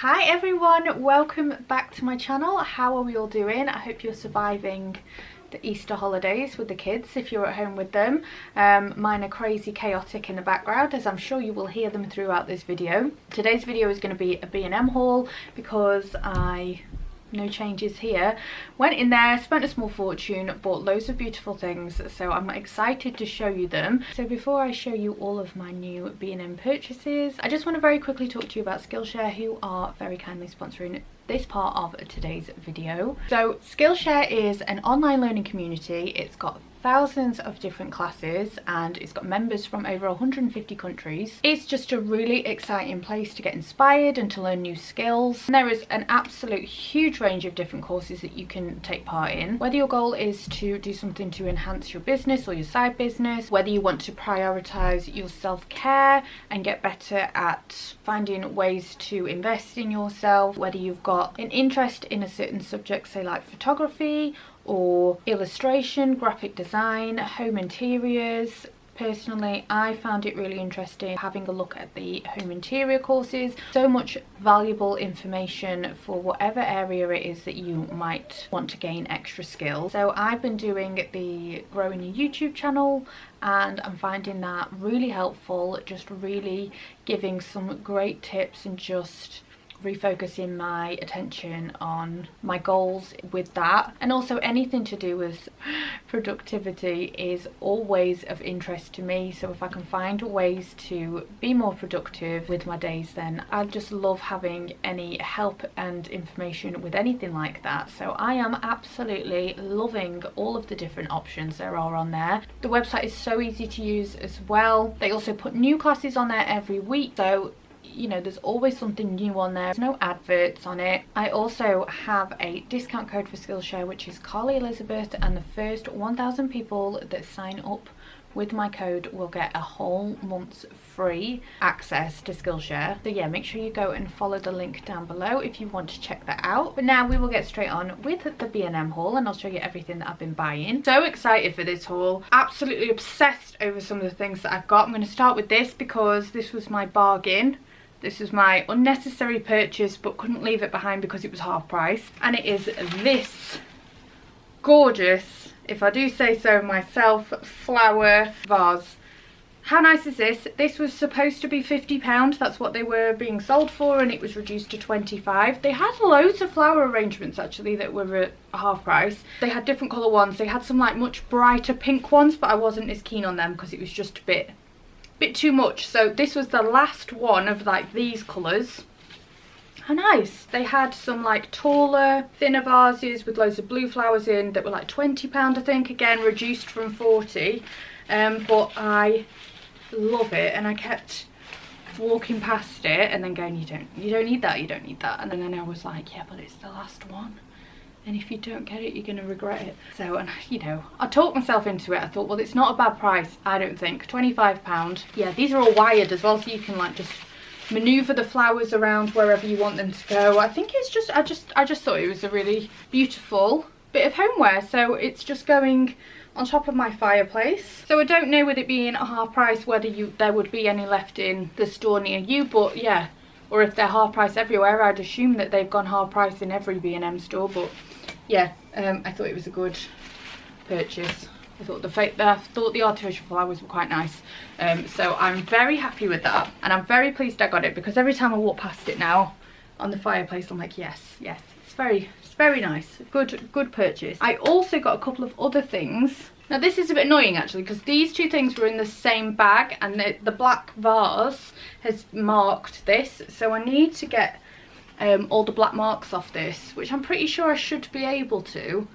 Hi everyone, welcome back to my channel. How are we all doing? I hope you're surviving the Easter holidays with the kids if you're at home with them. Mine are crazy chaotic in the background, as I'm sure you will hear them throughout this video. Today's video is going to be a B&M haul because no changes here. Went in there, spent a small fortune, bought loads of beautiful things, so I'm excited to show you them. So before I show you all of my new B&M purchases, I just want to very quickly talk to you about Skillshare, who are very kindly sponsoring this part of today's video. So Skillshare is an online learning community. It's got thousands of different classes and it's got members from over 150 countries. It's just a really exciting place to get inspired and to learn new skills. And there is an absolute huge range of different courses that you can take part in. Whether your goal is to do something to enhance your business or your side business, whether you want to prioritize your self-care and get better at finding ways to invest in yourself, whether you've got an interest in a certain subject, say like photography or illustration, graphic design, home interiors. Personally, I found it really interesting having a look at the home interior courses. So much valuable information for whatever area it is that you might want to gain extra skills. So I've been doing the growing your YouTube channel and I'm finding that really helpful, just really giving some great tips and just refocusing my attention on my goals with that. And also anything to do with productivity is always of interest to me, so if I can find ways to be more productive with my days, then I just love having any help and information with anything like that. So I am absolutely loving all of the different options there are on there. The website is so easy to use as well. They also put new classes on there every week, so you know, there's always something new on there. There's no adverts on it. I also have a discount code for Skillshare, which is Carly Elizabeth, and the first 1,000 people that sign up with my code will get a whole month's free access to Skillshare. So yeah, make sure you go and follow the link down below if you want to check that out. But now we will get straight on with the B&M haul and I'll show you everything that I've been buying. So excited for this haul. Absolutely obsessed over some of the things that I've got. I'm going to start with this because this was my bargain. This is my unnecessary purchase, but couldn't leave it behind because it was half price. And it is this gorgeous, if I do say so myself, flower vase. How nice is this? This was supposed to be £50. That's what they were being sold for, and it was reduced to 25. They had loads of flower arrangements actually that were at half price. They had different colour ones. They had some like much brighter pink ones, but I wasn't as keen on them because it was just a bit too much. So this was the last one of like these colours. How nice. They had some like taller, thinner vases with loads of blue flowers in that were like £20 I think, again reduced from 40. But I love it, and I kept walking past it and then going, you don't need that, you don't need that. And then I was like, yeah, but it's the last one, and if you don't get it, you're going to regret it. So, and you know, I talked myself into it. I thought, well, it's not a bad price, I don't think. £25. Yeah, these are all wired as well, so you can like just maneuver the flowers around wherever you want them to go. I think it's just, I just thought it was a really beautiful bit of homeware. So it's just going on top of my fireplace. So I don't know with it being a half price whether there would be any left in the store near you, but yeah, or if they're half price everywhere. I'd assume that they've gone half price in every B&M store, but yeah, I thought it was a good purchase. I thought the artificial flowers were quite nice, so I'm very happy with that, and I'm very pleased I got it because every time I walk past it now on the fireplace, I'm like, yes, it's very nice. Good purchase. I also got a couple of other things. Now this is a bit annoying actually because these two things were in the same bag, and the black vase has marked this, so I need to get all the black marks off this, which I'm pretty sure I should be able to.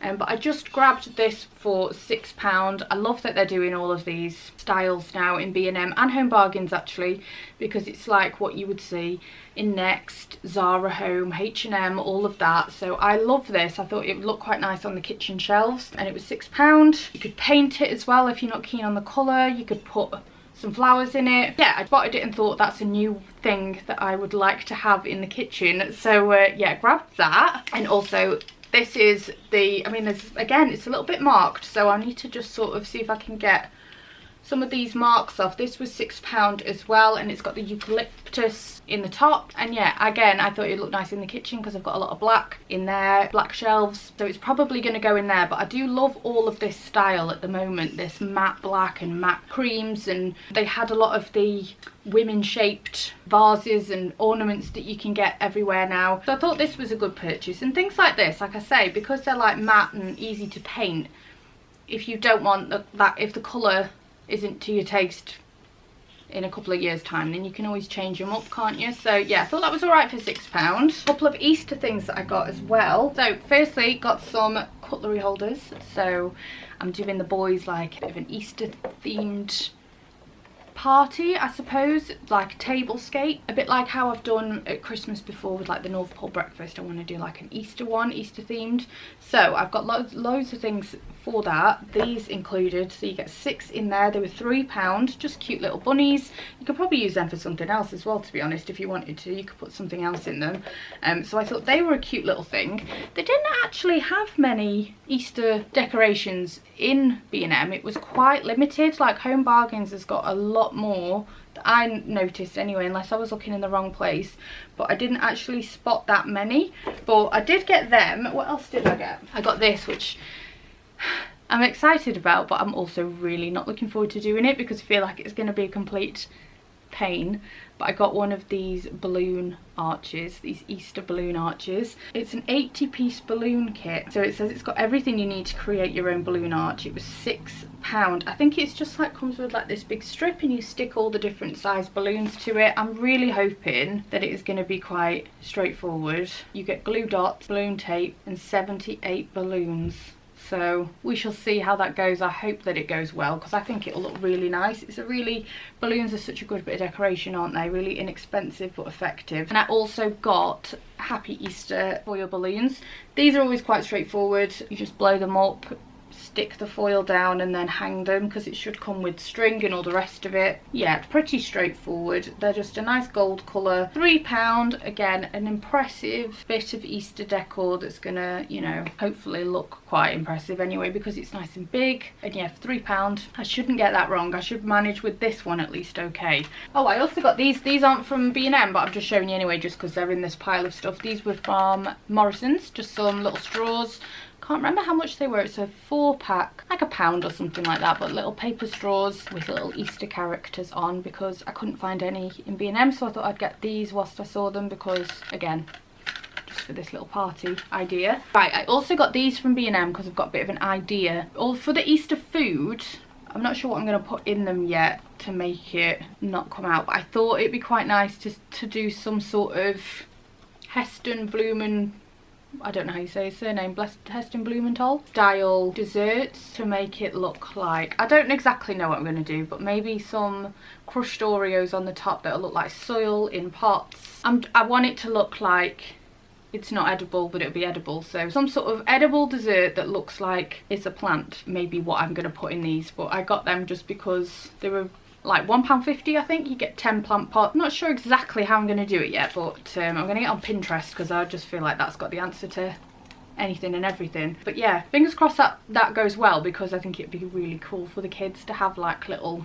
But I just grabbed this for £6. I love that they're doing all of these styles now in B&M and Home Bargains actually, because it's like what you would see in Next, Zara Home, H&M, all of that. So I love this. I thought it would look quite nice on the kitchen shelves, and it was £6. You could paint it as well if you're not keen on the colour. You could put some flowers in it. Yeah, I spotted it and thought that's a new thing that I would like to have in the kitchen. So yeah, grabbed that. And also this is the, I mean, there's, again, it's a little bit marked, so I need to just sort of see if I can get some of these marks off. This was £6 as well, and it's got the eucalyptus in the top. And yeah, again, I thought it looked nice in the kitchen because I've got a lot of black in there, black shelves, so it's probably going to go in there. But I do love all of this style at the moment, this matte black and matte creams, and they had a lot of the women shaped vases and ornaments that you can get everywhere now. So I thought this was a good purchase. And things like this, like I say, because they're like matte and easy to paint, if you don't want that, if the colour isn't to your taste in a couple of years time, then you can always change them up, can't you? So yeah, I thought that was alright for £6. A couple of Easter things that I got as well. So firstly, got some cutlery holders. So I'm doing the boys like a bit of an Easter themed party, I suppose, like tablescape, a bit like how I've done at Christmas before with like the North Pole breakfast. I want to do like an Easter one, Easter themed. So I've got loads of things for that, these included. So you get 6 in there. They were £3, just cute little bunnies. You could probably use them for something else as well, to be honest. If you wanted to, you could put something else in them. So I thought they were a cute little thing. They didn't actually have many Easter decorations in B&M. It was quite limited. Like Home Bargains has got a lot more that I noticed anyway, unless I was looking in the wrong place. But I didn't actually spot that many. But I did get them. What else did I get? I got this, which I'm excited about, but I'm also really not looking forward to doing it because I feel like it's going to be a complete pain. But I got one of these balloon arches, these Easter balloon arches. It's an 80-piece balloon kit, so it says it's got everything you need to create your own balloon arch. It was £6. I think it's just like comes with like this big strip and you stick all the different size balloons to it. I'm really hoping that it is going to be quite straightforward. You get glue dots, balloon tape and 78 balloons. So we shall see how that goes. I hope that it goes well because I think it'll look really nice. It's a really, balloons are such a good bit of decoration, aren't they? Really inexpensive but effective. And I also got Happy Easter foil balloons. These are always quite straightforward. You just blow them up, stick the foil down and then hang them because it should come with string and all the rest of it. Yeah, pretty straightforward. They're just a nice gold colour. £3. Again, an impressive bit of Easter decor that's gonna, you know, hopefully look quite impressive anyway because it's nice and big. And yeah, £3. I shouldn't get that wrong. I should manage with this one at least okay. Oh, I also got these. These aren't from B&M, but I'm just showing you anyway just because they're in this pile of stuff. These were from Morrison's, just some little straws. Can't remember how much they were. It's a 4-pack, like £1 or something like that, but little paper straws with little Easter characters on because I couldn't find any in B&M, so I thought I'd get these whilst I saw them because, again, just for this little party idea. Right, I also got these from B&M because I've got a bit of an idea. All for the Easter food. I'm not sure what I'm going to put in them yet to make it not come out, but I thought it'd be quite nice to do some sort of Heston Blumen, I don't know how you say his surname, Heston Blumenthal style desserts to make it look like, I don't exactly know what I'm going to do, but maybe some crushed Oreos on the top that'll look like soil in pots. I want it to look like it's not edible, but it'll be edible. So some sort of edible dessert that looks like it's a plant, maybe what I'm going to put in these. But I got them just because they were like £1.50, I think. You get 10 plant pots. Not sure exactly how I'm going to do it yet, but I'm going to get on Pinterest because I just feel like that's got the answer to anything and everything. But yeah, fingers crossed that goes well because I think it'd be really cool for the kids to have like little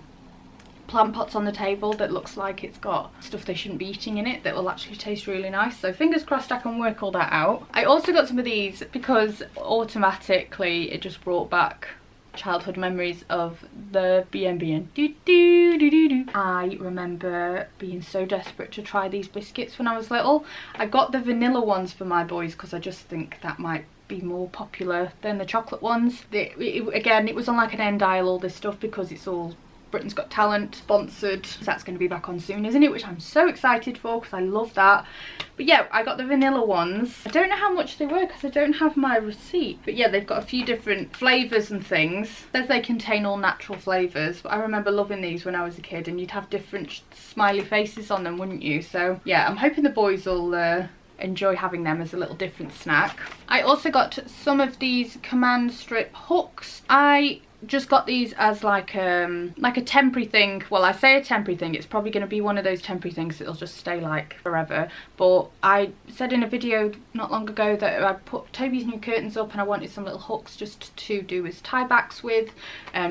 plant pots on the table that looks like it's got stuff they shouldn't be eating in it that will actually taste really nice. So fingers crossed I can work all that out. I also got some of these because automatically it just brought back childhood memories of the B&B. I remember being so desperate to try these biscuits when I was little. I got the vanilla ones for my boys because I just think that might be more popular than the chocolate ones. Again, it was on like an end aisle, all this stuff, because it's all Britain's Got Talent sponsored. So that's going to be back on soon, isn't it? Which I'm so excited for because I love that. But yeah, I got the vanilla ones. I don't know how much they were because I don't have my receipt. But yeah, they've got a few different flavours and things. It says they contain all natural flavours. But I remember loving these when I was a kid, and you'd have different smiley faces on them, wouldn't you? So yeah, I'm hoping the boys will enjoy having them as a little different snack. I also got some of these command strip hooks. I just got these as like a temporary thing. Well, I say a temporary thing, it's probably going to be one of those temporary things that'll just stay like forever. But I said in a video not long ago that I put Toby's new curtains up and I wanted some little hooks just to do his tie backs with.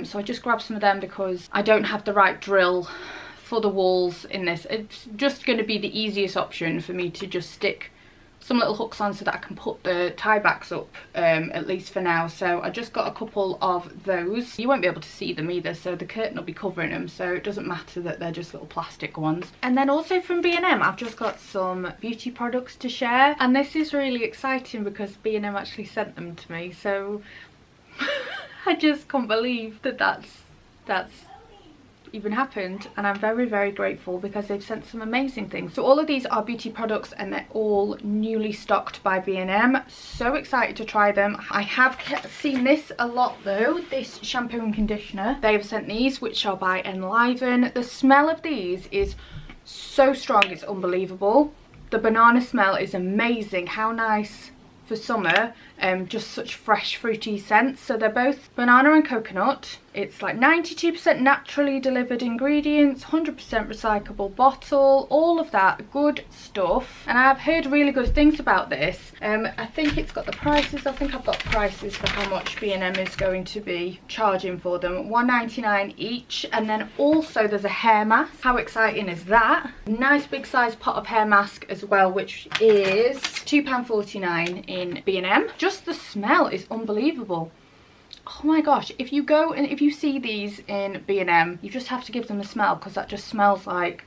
So I just grabbed some of them because I don't have the right drill for the walls in this. It's just going to be the easiest option for me to just stick some little hooks on so that I can put the tie backs up, at least for now. So I just got a couple of those. You won't be able to see them either, so the curtain will be covering them, so it doesn't matter that they're just little plastic ones. And then also from B&M, I've just got some beauty products to share, and this is really exciting because B&M actually sent them to me, so I just can't believe that that's even happened, and I'm very, very grateful because they've sent some amazing things. So all of these are beauty products and they're all newly stocked by B&M. So excited to try them. I have seen this a lot though, this shampoo and conditioner. They've sent these, which are by Enliven. The smell of these is so strong, it's unbelievable. The banana smell is amazing. How nice for summer. Just such fresh fruity scents. So they're both banana and coconut. It's like 92% naturally delivered ingredients, 100% recyclable bottle, all of that good stuff. And I've heard really good things about this. I think it's got the prices. I think I've got prices for how much B&M is going to be charging for them. $1.99 each. And then also there's a hair mask. How exciting is that? Nice big size pot of hair mask as well, which is £2.49 in B&M. Just the smell is unbelievable. Oh my gosh, if you go and if you see these in B&M, you just have to give them a smell because that just smells like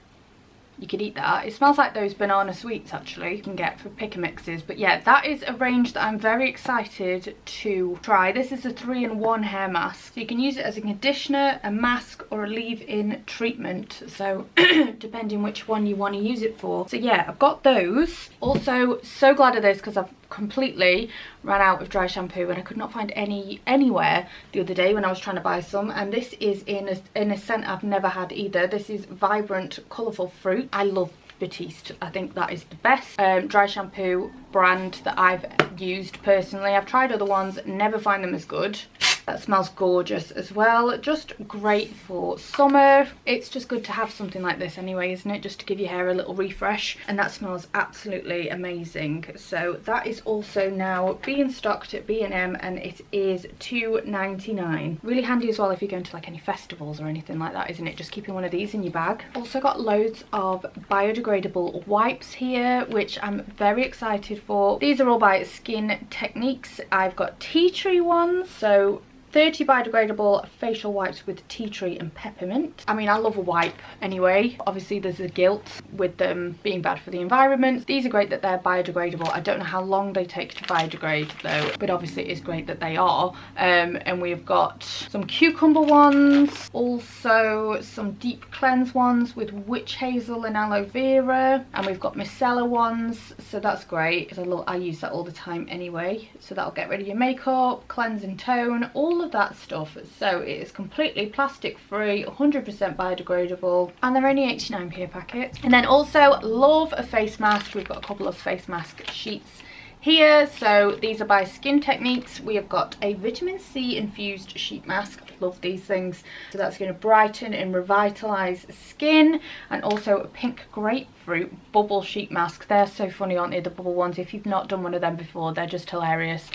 you could eat that. It smells like those banana sweets actually you can get for pick and mixes. But yeah, that is a range that I'm very excited to try. This is a 3-in-1 hair mask. So you can use it as a conditioner, a mask, or a leave-in treatment. So depending which one you want to use it for. So yeah, I've got those. Also, so glad of this because I've completely ran out of dry shampoo and I could not find any anywhere the other day when I was trying to buy some, and this is in a scent I've never had either. This is Vibrant Colourful Fruit. I love Batiste. I think that is the best dry shampoo brand that I've used personally. I've tried other ones, never find them as good. That smells gorgeous as well. Just great for summer. It's just good to have something like this anyway, isn't it? Just to give your hair a little refresh. And that smells absolutely amazing. So that is also now being stocked at B&M and it is $2.99. Really handy as well if you're going to like any festivals or anything like that, isn't it? Just keeping one of these in your bag. Also got loads of biodegradable wipes here, which I'm very excited for. These are all by Skin Techniques. I've got tea tree ones, so 30 biodegradable facial wipes with tea tree and peppermint. I mean, I love a wipe anyway. Obviously there's a guilt with them being bad for the environment. These are great that they're biodegradable. I don't know how long they take to biodegrade though, but obviously it is great that they are. And we've got some cucumber ones, also some deep cleanse ones with witch hazel and aloe vera, and we've got micellar ones, so that's great because I use that all the time anyway. So that'll get rid of your makeup, cleanse and tone, all of that stuff. So it is completely plastic free, 100% biodegradable, and they're only 89p a packet. And then also love a face mask. We've got a couple of face mask sheets here. So these are by Skin Techniques. We have got a vitamin C infused sheet mask. Love these things. So that's going to brighten and revitalize skin. And also a pink grapefruit bubble sheet mask. They're so funny, aren't they, the bubble ones? If you've not done one of them before, they're just hilarious.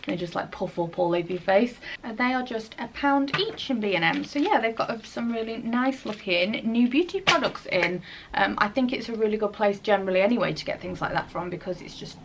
They just like puff up all over your face, and they are just £1 each in B&M. So yeah, they've got some really nice looking new beauty products in. I think it's a really good place generally anyway to get things like that from, because it's just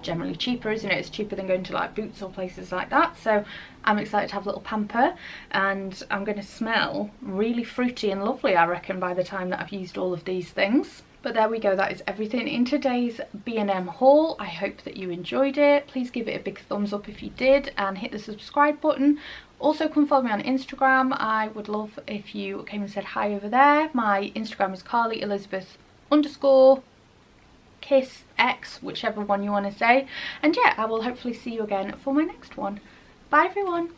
generally cheaper, isn't it? It's cheaper than going to like Boots or places like that. So I'm excited to have a little pamper, and I'm going to smell really fruity and lovely, I reckon, by the time that I've used all of these things. But there we go, that is everything in today's B&M haul. I hope that you enjoyed it. Please give it a big thumbs up if you did, and hit the subscribe button. Also, come follow me on Instagram. I would love if you came and said hi over there. My Instagram is CarlyElizabeth_KissX, whichever one you want to say. And yeah, I will hopefully see you again for my next one. Bye everyone.